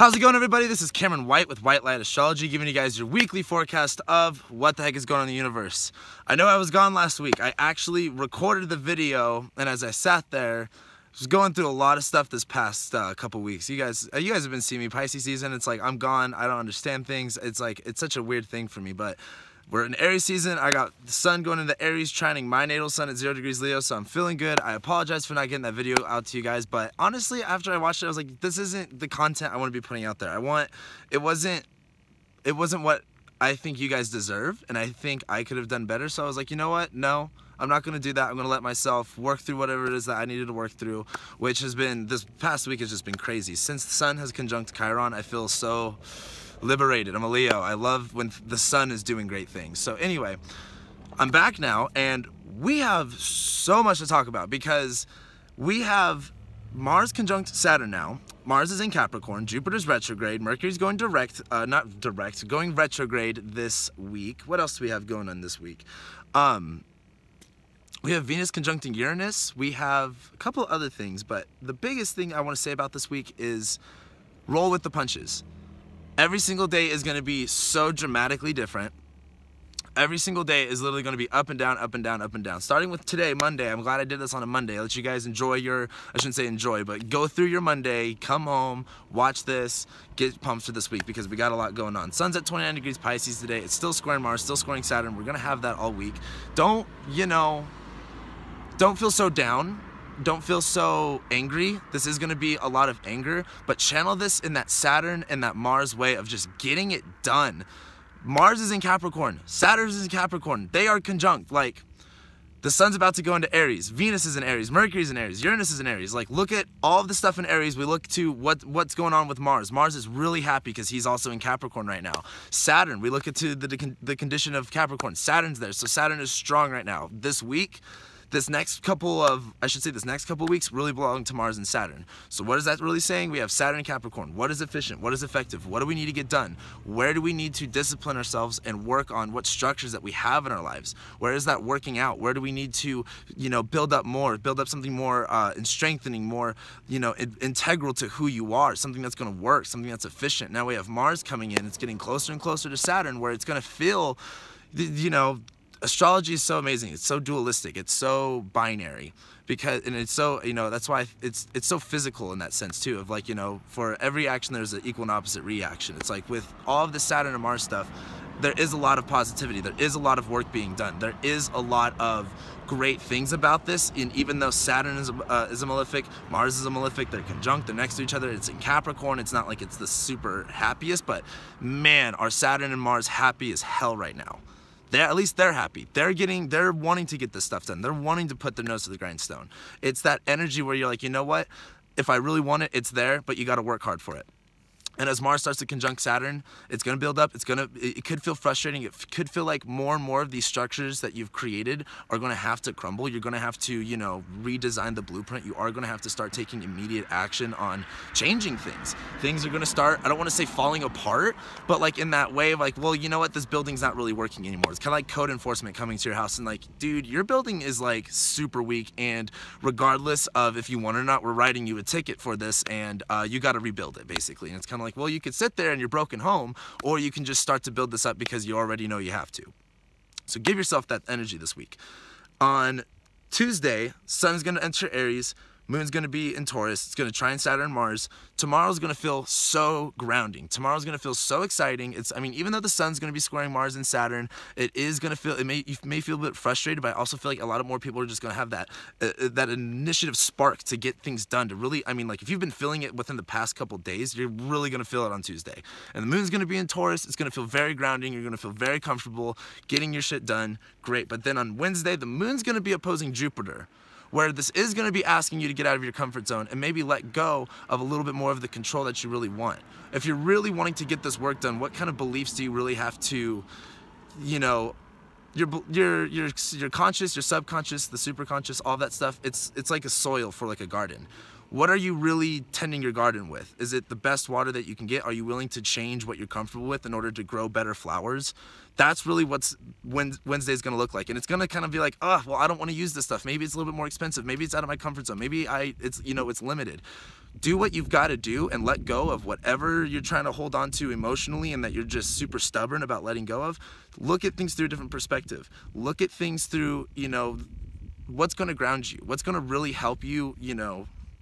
How's it going, everybody? This is Cameron White with White Light Astrology, giving you guys your weekly forecast of what the heck is going on in the universe. I know I was gone last week. I actually recorded the video, and as I sat there, I was going through a lot of stuff this past couple weeks. You guys have been seeing me. Pisces season, it's like I'm gone. I don't understand things. It's like it's such a weird thing for me, but we're in Aries season. I got the sun going into Aries, trining my natal sun at 0 degrees Leo, so I'm feeling good. I apologize for not getting that video out to you guys, but honestly, after I watched it, I was like, this isn't the content I want to be putting out there. It wasn't what I think you guys deserve, and I think I could have done better, so I was like, you know what? No, I'm not going to do that. I'm going to let myself work through whatever it is that I needed to work through, which has been, this past week has just been crazy. Since the sun has conjunct Chiron, I feel so liberated. I'm a Leo. I love when the sun is doing great things. So anyway, I'm back now, and we have so much to talk about because we have Mars conjunct Saturn now. Mars is in Capricorn, Jupiter's retrograde, Mercury's going going retrograde this week. What else do we have going on this week? We have Venus conjuncting Uranus. We have a couple other things, but the biggest thing I want to say about this week is roll with the punches. Every single day is going to be so dramatically different. Every single day is literally going to be up and down, up and down, up and down. Starting with today, Monday. I'm glad I did this on a Monday. I'll let you guys enjoy I shouldn't say enjoy, but go through your Monday, come home, watch this, get pumped for this week because we got a lot going on. Sun's at 29 degrees Pisces today. It's still squaring Mars, still squaring Saturn. We're going to have that all week. Don't feel so down. Don't feel so angry. This is going to be a lot of anger, but channel this in that Saturn and that Mars way of just getting it done. Mars is in Capricorn. Saturn is in Capricorn. They are conjunct. Like, the sun's about to go into Aries. Venus is in Aries. Mercury is in Aries. Uranus is in Aries. Like, look at all of the stuff in Aries. We look to what's going on with Mars. Mars is really happy because he's also in Capricorn right now. Saturn, we look into the condition of Capricorn. Saturn's there. So Saturn is strong right now. This week, this next couple weeks really belong to Mars and Saturn. So what is that really saying? We have Saturn and Capricorn. What is efficient? What is effective? What do we need to get done? Where do we need to discipline ourselves and work on what structures that we have in our lives? Where is that working out? Where do we need to, build up something more and strengthening, more, integral to who you are, something that's going to work, something that's efficient. Now we have Mars coming in. It's getting closer and closer to Saturn, where it's going to feel, astrology is so amazing. It's so dualistic. It's so binary and it's so, that's why it's so physical in that sense too, of like, for every action, there's an equal and opposite reaction. It's like with all of the Saturn and Mars stuff, there is a lot of positivity. There is a lot of work being done. There is a lot of great things about this. And even though Saturn is a malefic, Mars is a malefic, they're conjunct, they're next to each other. It's in Capricorn. It's not like it's the super happiest, but man, are Saturn and Mars happy as hell right now. At least they're happy. They're wanting to get this stuff done. They're wanting to put their nose to the grindstone. It's that energy where you're like, you know what? If I really want it, it's there, but you got to work hard for it. And as Mars starts to conjunct Saturn, it's going to build up. It could feel frustrating. It could feel like more and more of these structures that you've created are going to have to crumble. You're going to have to, redesign the blueprint. You are going to have to start taking immediate action on changing things. Things are going to start, I don't want to say falling apart, but like in that way of like, well, you know what? This building's not really working anymore. It's kind of like code enforcement coming to your house and like, dude, your building is like super weak, and regardless of if you want it or not, we're writing you a ticket for this, and you got to rebuild it, basically. And it's kind of like, well, you could sit there in your broken home, or you can just start to build this up because you already know you have to. So give yourself that energy this week. On Tuesday, sun's going to enter Aries, moon's going to be in Taurus. It's going to trine Saturn and Mars. Tomorrow's going to feel so grounding. Tomorrow's going to feel so exciting. Even though the sun's going to be squaring Mars and Saturn, you may feel a bit frustrated, but I also feel like a lot of more people are just going to have that initiative spark to get things done, to really, if you've been feeling it within the past couple days, you're really going to feel it on Tuesday. And the moon's going to be in Taurus. It's going to feel very grounding. You're going to feel very comfortable getting your shit done. Great. But then on Wednesday, the moon's going to be opposing Jupiter, where this is going to be asking you to get out of your comfort zone and maybe let go of a little bit more of the control that you really want. If you're really wanting to get this work done, what kind of beliefs do you really have to, your conscious, your subconscious, the superconscious, all that stuff, it's like a soil for like a garden. What are you really tending your garden with? Is it the best water that you can get? Are you willing to change what you're comfortable with in order to grow better flowers? That's really what's Wednesday's gonna look like. And it's gonna kind of be like, oh, well, I don't wanna use this stuff. Maybe it's a little bit more expensive. Maybe it's out of my comfort zone. Maybe it's limited. Do what you've gotta do and let go of whatever you're trying to hold on to emotionally and that you're just super stubborn about letting go of. Look at things through a different perspective. Look at things through, what's gonna ground you? What's gonna really help you,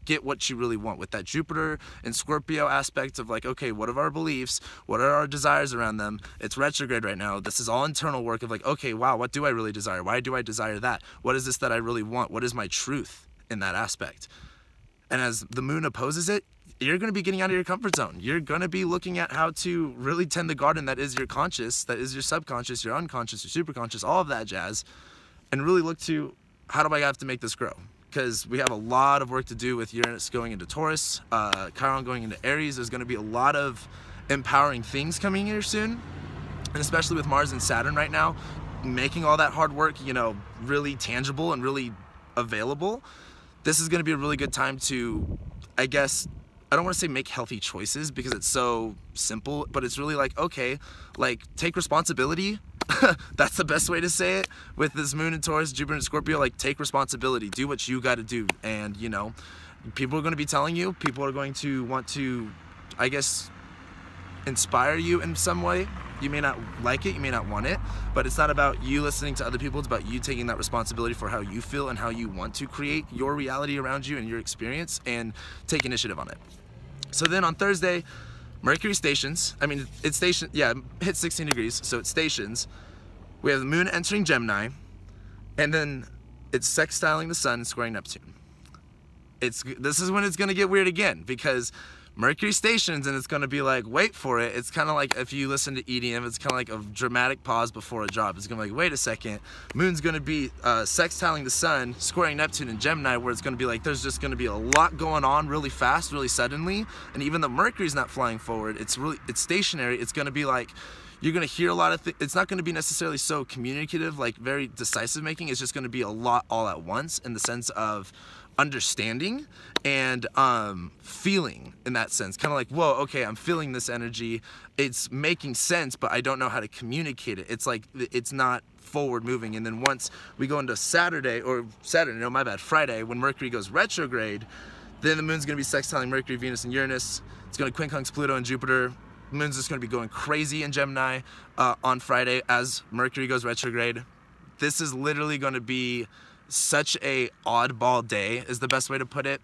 get what you really want with that Jupiter and Scorpio aspect of like, okay, what are our beliefs? What are our desires around them? It's retrograde right now. This is all internal work of like, okay, wow, what do I really desire? Why do I desire that? What is this that I really want? What is my truth in that aspect? And as the moon opposes it, you're going to be getting out of your comfort zone. You're going to be looking at how to really tend the garden that is your conscious, that is your subconscious, your unconscious, your superconscious, all of that jazz, and really look to, how do I have to make this grow? Because we have a lot of work to do with Uranus going into Taurus, Chiron going into Aries. There's going to be a lot of empowering things coming here soon, and especially with Mars and Saturn right now, making all that hard work, really tangible and really available. This is going to be a really good time to, I guess, I don't want to say make healthy choices because it's so simple, but it's really like, okay, like take responsibility. That's the best way to say it with this moon in Taurus, Jupiter and Scorpio. Like, take responsibility, do what you got to do. And people are going to be telling you, people are going to want to, I guess, inspire you in some way. You may not like it, you may not want it, but it's not about you listening to other people. It's about you taking that responsibility for how you feel and how you want to create your reality around you and your experience, and take initiative on it. So then on Thursday, Mercury stations. I mean, it's station, yeah, it hits 16 degrees, so it stations. We have the moon entering Gemini, and then it's sextiling the sun and squaring Neptune. This is when it's going to get weird again, because Mercury stations, and it's going to be like, wait for it. It's kind of like if you listen to EDM, it's kind of like a dramatic pause before a drop. It's going to be like, wait a second. Moon's going to be sextiling the sun, squaring Neptune in Gemini, where it's going to be like, there's just going to be a lot going on really fast, really suddenly. And even though Mercury's not flying forward, it's stationary. It's going to be like, you're going to hear a lot of things. It's not going to be necessarily so communicative, like very decisive making. It's just going to be a lot all at once in the sense of understanding and feeling, in that sense. Kind of like, whoa, okay, I'm feeling this energy. It's making sense, but I don't know how to communicate it. It's like, it's not forward moving. And then once we go into Friday, when Mercury goes retrograde, then the moon's going to be sextiling Mercury, Venus, and Uranus. It's going to quincunx Pluto and Jupiter. The moon's just going to be going crazy in Gemini on Friday as Mercury goes retrograde. This is literally going to be such a oddball day, is the best way to put it.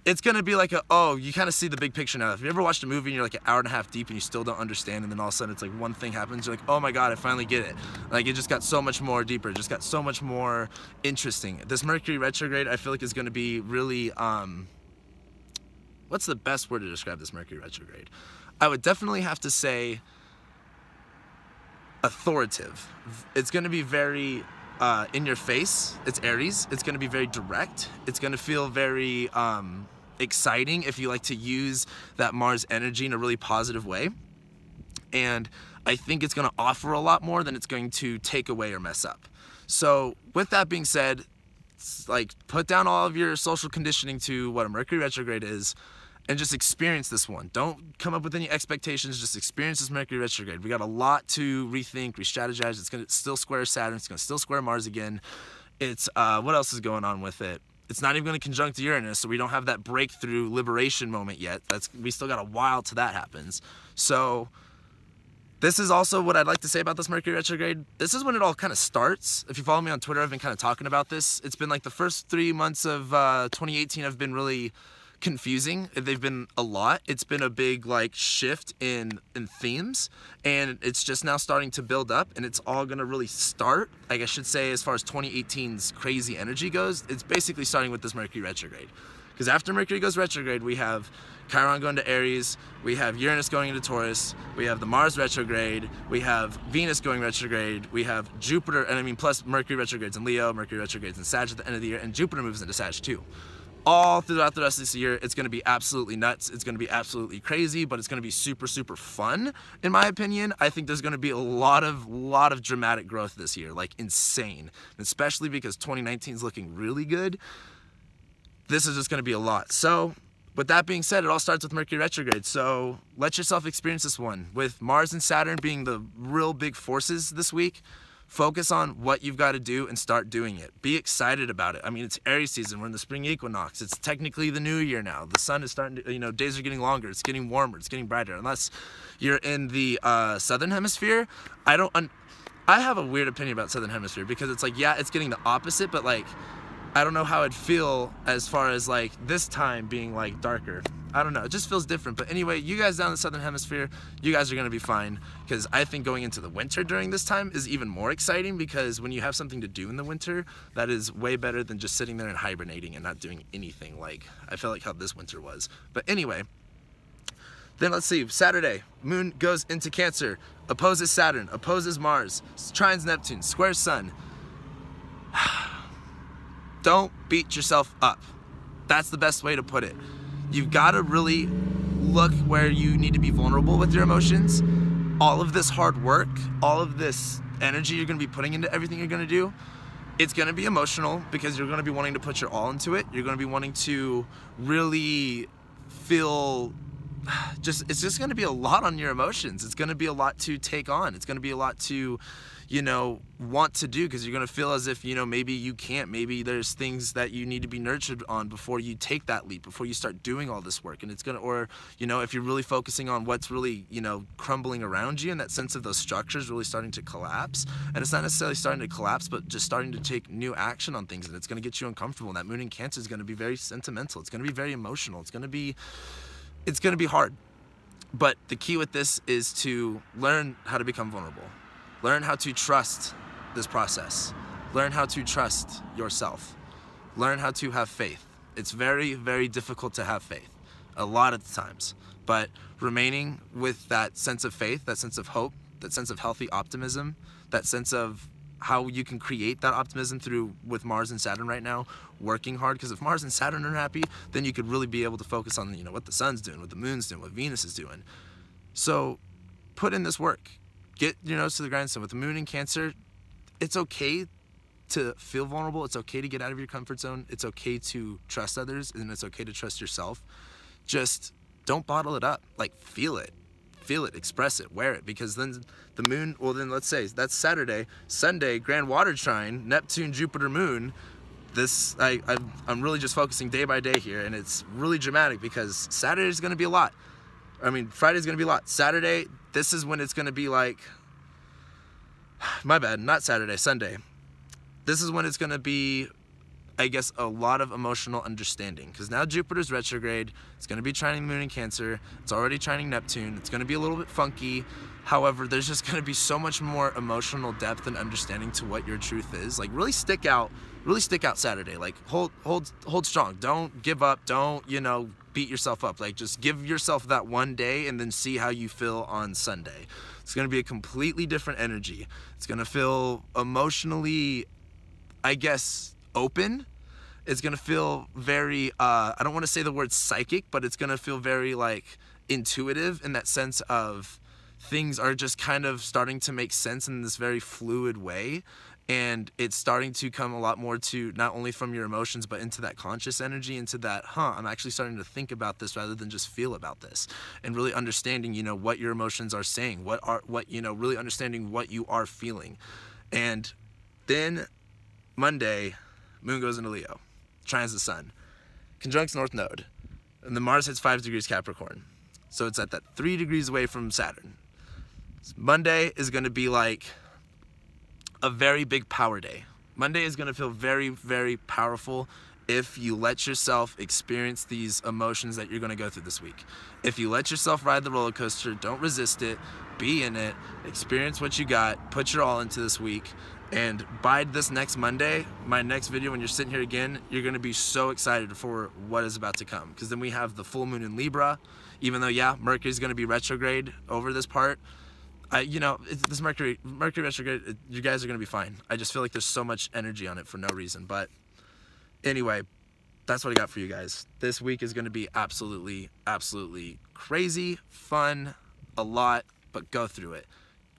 It's gonna be like you kind of see the big picture now. If you ever watched a movie and you're like an hour and a half deep and you still don't understand, and then all of a sudden it's like one thing happens, you're like, oh my god, I finally get it. Like, it just got so much more deeper, just got so much more interesting. This Mercury retrograde, I feel like, is gonna be really, what's the best word to describe this Mercury retrograde? I would definitely have to say authoritative. It's gonna be very in your face. It's Aries. It's going to be very direct. It's going to feel very exciting if you like to use that Mars energy in a really positive way. And I think it's going to offer a lot more than it's going to take away or mess up. So with that being said, like, put down all of your social conditioning to what a Mercury retrograde is, and just experience this one. Don't come up with any expectations, just experience this Mercury retrograde. We got a lot to rethink, re-strategize. It's gonna still square Saturn, it's gonna still square Mars again. It's, what else is going on with it? It's not even gonna conjunct Uranus, so we don't have that breakthrough liberation moment yet. We still got a while till that happens. So, this is also what I'd like to say about this Mercury retrograde. This is when it all kind of starts. If you follow me on Twitter, I've been kind of talking about this. It's been like the first 3 months of 2018 have been really confusing. They've been a lot. It's been a big like shift in themes, and it's just now starting to build up, and it's all gonna really start, like I should say, as far as 2018's crazy energy goes. It's basically starting with this Mercury retrograde, because after Mercury goes retrograde, we have Chiron going to Aries, we have Uranus going into Taurus, we have the Mars retrograde, we have Venus going retrograde, we have Jupiter, and I mean plus Mercury retrogrades in Leo, Mercury retrogrades in Sag at the end of the year, and Jupiter moves into Sag too. All throughout the rest of this year, it's going to be absolutely nuts. It's going to be absolutely crazy, but it's going to be super, super fun, in my opinion. I think there's going to be a lot of dramatic growth this year, like insane, especially because 2019 is looking really good. this is just going to be a lot. So with that being said, it all starts with Mercury retrograde. So let yourself experience this one. With Mars and Saturn being the real big forces this week, focus on what you've got to do and start doing it. Be excited about it. I mean, it's Aries season. We're in the spring equinox. It's technically the new year now. The sun is starting to, days are getting longer. It's getting warmer. It's getting brighter. Unless you're in the southern hemisphere, I have a weird opinion about southern hemisphere, because it's like, yeah, it's getting the opposite, but like, I don't know how it'd feel as far as like this time being like darker. I don't know, it just feels different. But anyway, you guys down in the southern hemisphere, you guys are gonna be fine, because I think going into the winter during this time is even more exciting, because when you have something to do in the winter, that is way better than just sitting there and hibernating and not doing anything, like I feel like how this winter was. But anyway, then let's see, Saturday, moon goes into Cancer, opposes Saturn, opposes Mars, trines Neptune, squares Sun. Don't beat yourself up. That's the best way to put it. You've got to really look where you need to be vulnerable with your emotions. All of this hard work, all of this energy you're going to be putting into everything you're going to do, it's going to be emotional, because you're going to be wanting to put your all into it. You're going to be wanting to really feel it's just going to be a lot on your emotions. It's going to be a lot to take on. It's going to be a lot to, want to do, because you're going to feel as if, maybe you can't. Maybe there's things that you need to be nurtured on before you take that leap, before you start doing all this work. And it's going to, or, if you're really focusing on what's really, crumbling around you, and that sense of those structures really starting to collapse. And it's not necessarily starting to collapse, but just starting to take new action on things. And it's going to get you uncomfortable. And that moon in Cancer is going to be very sentimental. It's going to be very emotional. It's going to be hard. But the key with this is to learn how to become vulnerable. Learn how to trust this process. Learn how to trust yourself. Learn how to have faith. It's very, very difficult to have faith a lot of the times. But remaining with that sense of faith, that sense of hope, that sense of healthy optimism, that sense of how you can create that optimism through, with Mars and Saturn right now, working hard. Because if Mars and Saturn are happy, then you could really be able to focus on, what the sun's doing, what the moon's doing, what Venus is doing. So put in this work. Get your nose to the grindstone. With the moon in Cancer, it's okay to feel vulnerable. It's okay to get out of your comfort zone. It's okay to trust others, and it's okay to trust yourself. Just don't bottle it up. Like, feel it, express it, wear it. Because then the moon, well, then let's say that's Saturday. Sunday, grand water trine, Neptune, Jupiter, moon. I'm really just focusing day by day here, and it's really dramatic, because Saturday is going to be a lot. Friday's going to be a lot. Saturday, this is when it's going to be like, my bad, not Saturday, Sunday. This is when it's going to be, I guess, a lot of emotional understanding. Because now Jupiter's retrograde. It's going to be trining the moon in Cancer. It's already trining Neptune. It's going to be a little bit funky. However, there's just going to be so much more emotional depth and understanding to what your truth is. Like, really stick out Saturday. Like, hold strong. Don't give up. Don't, beat yourself up. Like, just give yourself that one day and then see how you feel on Sunday. It's going to be a completely different energy. It's going to feel emotionally, I guess, open. It's going to feel very, I don't want to say the word psychic, but it's going to feel very, like, intuitive, in that sense of things are just kind of starting to make sense in this very fluid way. And it's starting to come a lot more to, not only from your emotions, but into that conscious energy, into that, I'm actually starting to think about this rather than just feel about this. And really understanding, what your emotions are saying, really understanding what you are feeling. And then Monday, moon goes into Leo, trines the sun, conjuncts North Node, and the Mars hits 5 degrees Capricorn. So it's at that 3 degrees away from Saturn. Monday is going to be like a very big power day. Monday is going to feel very, very powerful if you let yourself experience these emotions that you're going to go through this week. If you let yourself ride the roller coaster, don't resist it, be in it, experience what you got, put your all into this week. And by this next Monday, my next video, when you're sitting here again, you're going to be so excited for what is about to come. Because then we have the full moon in Libra. Even though, yeah, Mercury's going to be retrograde over this part, this Mercury retrograde, you guys are going to be fine. I just feel like there's so much energy on it for no reason. But anyway, that's what I got for you guys. This week is going to be absolutely, absolutely crazy, fun, a lot, but go through it.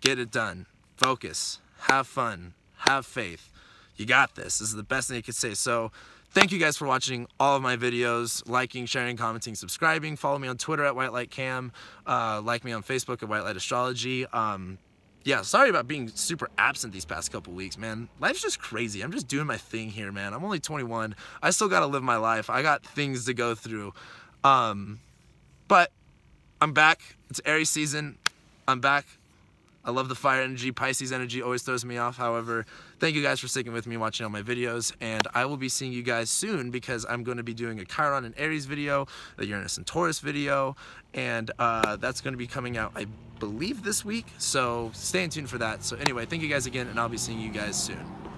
Get it done. Focus. Have fun. Have faith. You got this. This is the best thing I could say. So Thank you guys for watching all of my videos, liking, sharing, commenting, subscribing. Follow me on Twitter at whitelightcam. Like me on Facebook at whitelightastrology. Yeah, sorry about being super absent these past couple weeks, man. Life's just crazy. I'm just doing my thing here, man. I'm only 21. I still gotta live my life. I got things to go through. But I'm back. It's Aries season. I'm back. I love the fire energy. Pisces energy always throws me off. However, thank you guys for sticking with me, watching all my videos, and I will be seeing you guys soon because I'm going to be doing a Chiron and Aries video, a Uranus and Taurus video, and that's going to be coming out, I believe, this week. So stay tuned for that. So anyway, thank you guys again, and I'll be seeing you guys soon.